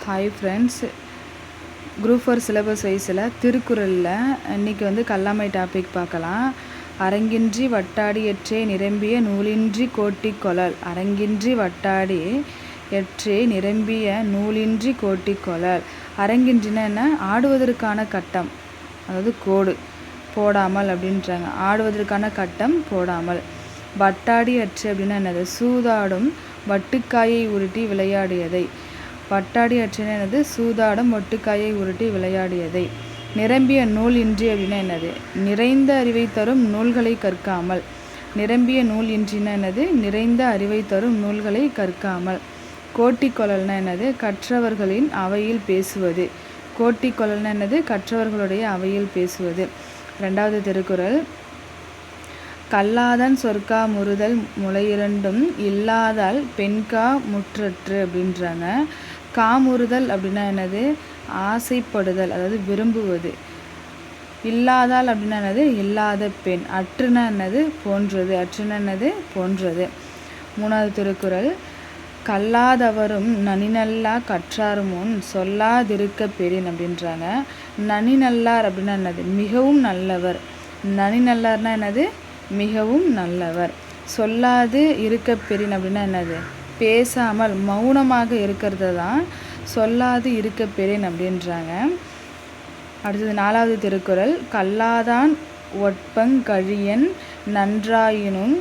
Hi friends, group 4 syllabus வைஸில் திருக்குறளில் இன்றைக்கி கல்லாமை டாபிக் பார்க்கலாம். அரங்கின்றி வட்டாடி எற்றே நிரம்பிய நூலின்றி கோட்டி கொளல். அரங்கின்றி வட்டாடி எற்றே நிரம்பிய நூலின்றி கோட்டி கொளல். அரங்கின்றினா என்ன? ஆடுவதற்கான கட்டம், அதாவது கோடு போடாமல் அப்படின்றாங்க. ஆடுவதற்கான கட்டம் போடாமல். வட்டாடி அற்று அப்படின்னா என்னது? சூதாடும் வட்டுக்காயை உருட்டி விளையாடியதை. வட்டாடி அற்றின என்னது? சூதாடும் ஒட்டுக்காயை உருட்டி விளையாடியதை. நிரம்பிய நூல் இன்றி அப்படின்னா என்னது? நிறைந்த அறிவை தரும் நூல்களை கற்காமல். நிரம்பிய நூல் இன்றினா என்னது? நிறைந்த அறிவை தரும் நூல்களை கற்காமல். கோட்டி கொளல்னா என்னது? கற்றவர்களின் அவையில் பேசுவது. கோட்டி கொளல்னா என்னது? கற்றவர்களுடைய அவையில் பேசுவது. 2வது திருக்குறள். கல்லாதன் சொற்கா முறுதல் முளையிரண்டும் இல்லாதால் பெண்கா முற்றற்று அப்படின்றாங்க. காமுறுதல் அப்படின்னா என்னது? ஆசைப்படுதல், அதாவது விரும்புவது. இல்லாதால் அப்படின்னா என்னது? இல்லாத பெண். அற்றுனா என்னது? போன்றது. அற்றுனா என்னது? போன்றது. 3வது திருக்குறள். கல்லாதவரும் நனிநல்லா கற்றார் முன் சொல்லாதிருக்க பெறின் அப்படின்றாங்க. நனிநல்லார் அப்படின்னா என்னது? மிகவும் நல்லவர். நனிநல்லார்னா என்னது? மிகவும் நல்லவர். சொல்லாது இருக்க பெறின் அப்படின்னா என்னது? பேசாமல் மௌனமாக இருக்கிறது தான் சொல்லாது இருக்க பெறின் அப்படின்றாங்க. அடுத்தது 4வது திருக்குறள். கல்லாதான் ஒட்பங்கழியன் நன்றாயினும்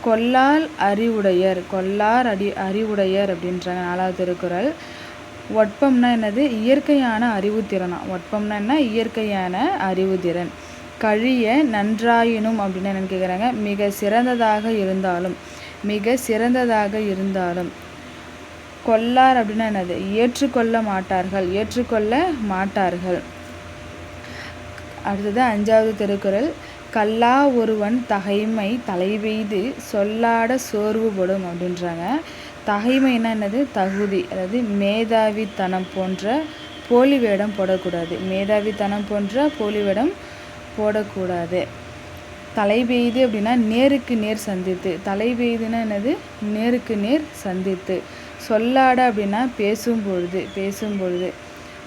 கொல்லார் அறிவுடையர். கொல்லார் அறிவுடையர் அப்படின்றாங்க 4வது திருக்குறள். ஒட்பம்னா என்னது? இயற்கையான அறிவுத்திறனா. ஒட்பம்னா என்ன? இயற்கையான அறிவுத்திறன். கழிய நன்றாயினும் அப்படின்னா என்னன்னு கேட்குறாங்க. மிக சிறந்ததாக இருந்தாலும். மிக சிறந்ததாக இருந்தாலும். கொல்லார் அப்படின்னா என்னது? ஏற்றுக்கொள்ள மாட்டார்கள். ஏற்றுக்கொள்ள மாட்டார்கள். அடுத்தது 5வது திருக்குறள். கல்லா ஒருவன் தகைமை தலைவெய்து சொல்லாட சோர்வுபடும் அப்படின்றாங்க. தகைமைன்னா என்னது? தகுதி, அதாவது மேதாவித்தனம் போன்ற போலி வேடம் போடக்கூடாது. மேதாவித்தனம் போன்ற போலி வேடம் போடக்கூடாது. தலைவெய்து அப்படின்னா நேருக்கு நேர் சந்தித்து. தலைவெய்துன்னா என்னது? நேருக்கு நேர் சந்தித்து. சொல்லாட அப்படின்னா பேசும்பொழுது. பேசும்பொழுது.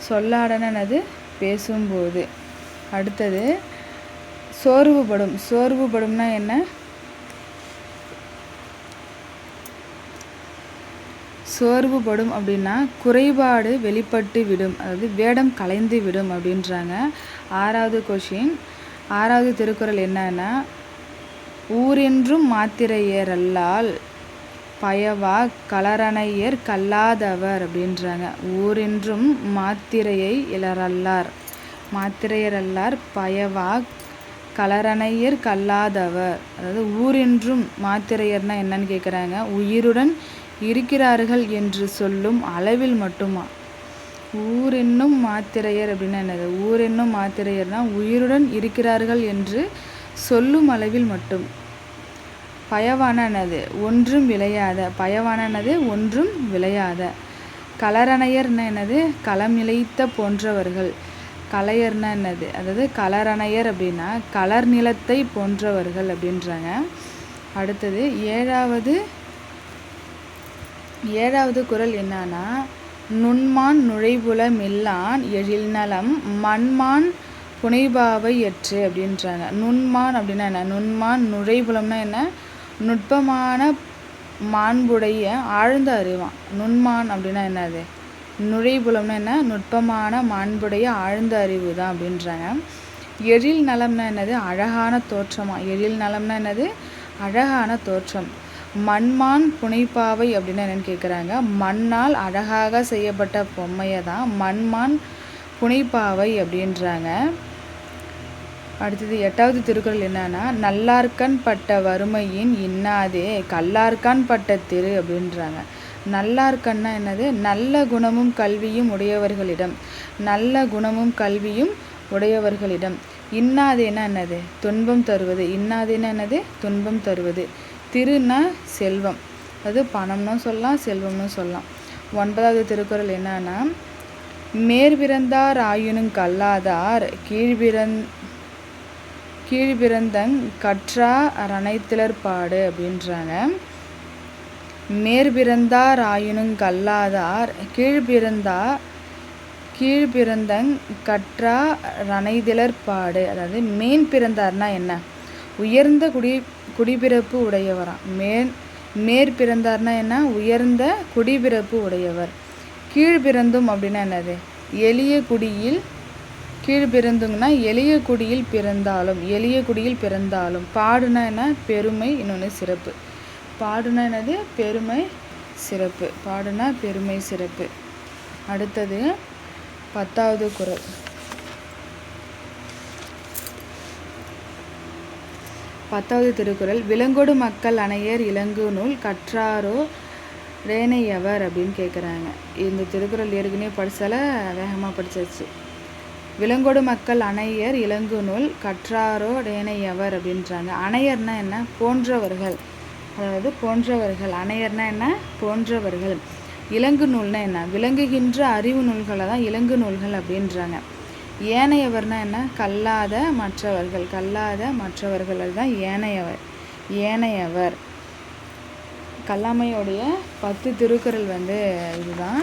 சொல்லாடன்னா என்னது? பேசும்போது. அடுத்தது சோர்வுபடும். சோர்வுபடும்னா என்ன? சோர்வுபடும் அப்படின்னா குறைபாடு வெளிப்பட்டு விடும், அதாவது வேடம் கலைந்து விடும் அப்படின்றாங்க. 6வது கொஷின். 6வது திருக்குறள் என்னன்னா, ஊரென்றும் மாத்திரையரல்லால் பயவா களரணையர் கல்லாதவர் அப்படின்றாங்க. ஊரென்றும் மாத்திரையை இலரல்லார். மாத்திரையரல்லார் பயவா களரணையர் கல்லாதவர். அதாவது ஊரென்றும் மாத்திரையர்னா என்னன்னு கேட்குறாங்க. உயிருடன் இருக்கிறார்கள் என்று சொல்லும் அளவில் மட்டுமா. ஊரென்னும் மாத்திரையர் அப்படின்னா என்னது? ஊரென்னும் மாத்திரையர்னா உயிருடன் இருக்கிறார்கள் என்று சொல்லும் அளவில் மட்டும். பயவான என்னது? ஒன்றும் விளையாத. பயவான என்னது? ஒன்றும் விளையாத. களரணையர்னா என்னது? களம் இழைத்த போன்றவர்கள். கலையர்னா என்னது? அதாவது களரணையர் அப்படின்னா கலர் நிலத்தை போன்றவர்கள் அப்படின்றாங்க. அடுத்தது 7வது குறள் என்னன்னா, நுண்மான் நுழைபுல மில்லான் எழில்நலம் மண்மான் புனைபாவை எற்று அப்படின்றாங்க. நுண்மான் அப்படின்னா என்ன? நுண்மான் நுழைபுலம்னா என்ன? நுட்பமான மாண்புடைய ஆழ்ந்த அறிவான். நுண்மான் அப்படின்னா என்னது? நுழைபுலம்னா என்ன? நுட்பமான மாண்புடைய ஆழ்ந்த அறிவு தான் அப்படின்றாங்க. எழில் நலம்னா என்னது? அழகான தோற்றமா. எழில் நலம்னா என்னது? அழகான தோற்றம். மண்மான் புனைப்பாவை அப்படின்னா என்னன்னு கேட்குறாங்க. மண்ணால் அழகாக செய்யப்பட்ட பொம்மையை தான் மண்மான் புனைப்பாவை அப்படின்றாங்க. அடுத்தது 8வது திருக்குறள் என்னன்னா, நல்லார்கண் பட்ட வறுமையின் இன்னாதே கல்லார்கண் பட்ட திரு அப்படின்றாங்க. நல்லார்கண்ணா என்னது? நல்ல குணமும் கல்வியும் உடையவர்களிடம். நல்ல குணமும் கல்வியும் உடையவர்களிடம். இன்னாதேனா என்னது? துன்பம் தருவது. இன்னாதேனா என்னது? துன்பம் தருவது. திருன்னா செல்வம், அது பணம்னு சொல்லலாம், செல்வம்னு சொல்லலாம். 9வது திருக்குறள் என்னன்னா, மேற்பிறந்தார் ஆயினும் கல்லாதார் கீழ்பிறந்தங் கற்றா ரணைத்திலர்பாடு அப்படின்றாங்க. மேற்பிறந்தார் ஆயினும் கல்லாதார் கீழ்பிறந்தா கீழ் பிறந்தங் கற்றா ரணைதிலர் பாடு. அதாவது மேன் பிறந்தார்னா என்ன? உயர்ந்த குடிபிறப்பு உடையவராம். மேற்பிறந்தார்னா என்ன? உயர்ந்த குடிபிறப்பு உடையவர். கீழ்பிறந்தும் அப்படின்னா என்னது? எளிய குடியில். கீழ்பிறந்துங்கன்னா எளிய குடியில் பிறந்தாலும். பாடுனா என்ன? பெருமை. இன்னொன்று சிறப்பு. பாடுனா என்னது? பெருமை சிறப்பு. பாடுனா பெருமை சிறப்பு. அடுத்தது 10வது குறள். 10வது திருக்குறள். விலங்கொடு மக்கள் அனையர் இலங்கு நூல் கற்றாரோ ரேனையவர் அப்படின்னு கேட்குறாங்க. இந்த திருக்குறள் ஏற்கனவே படித்தால வேகமாக படித்தாச்சு. விலங்கொடு மக்கள் அனையர் இலங்கு நூல் கற்றாரோ ரேனையவர் அப்படின்றாங்க. அனையர்னா என்ன? போன்றவர்கள். அதாவது போன்றவர்கள். அனையர்னா என்ன? போன்றவர்கள். இலங்கு நூல்னா என்ன? விளங்குகின்ற அறிவு நூல்களை தான் இலங்கு நூல்கள் அப்படின்றாங்க. ஏனையவர்னா என்ன? கல்லாத மற்றவர்கள். கல்லாத மற்றவர்கள் தான் ஏனையவர். கல்லாமையோடைய 10 திருக்குறள் இதுதான்.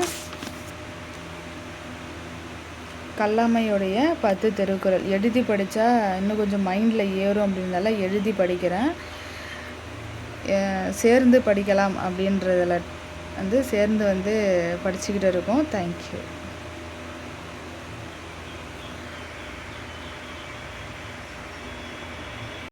கல்லாமையோடைய 10 திருக்குறள் எழுதி படித்தா இன்னும் கொஞ்சம் மைண்டில் ஏறும் அப்படின்றதால எழுதி படிக்கிறேன். சேர்ந்து படிக்கலாம் அப்படின்றதில் சேர்ந்து படிச்சுக்கிட்டு இருக்கோம். தேங்க்யூ.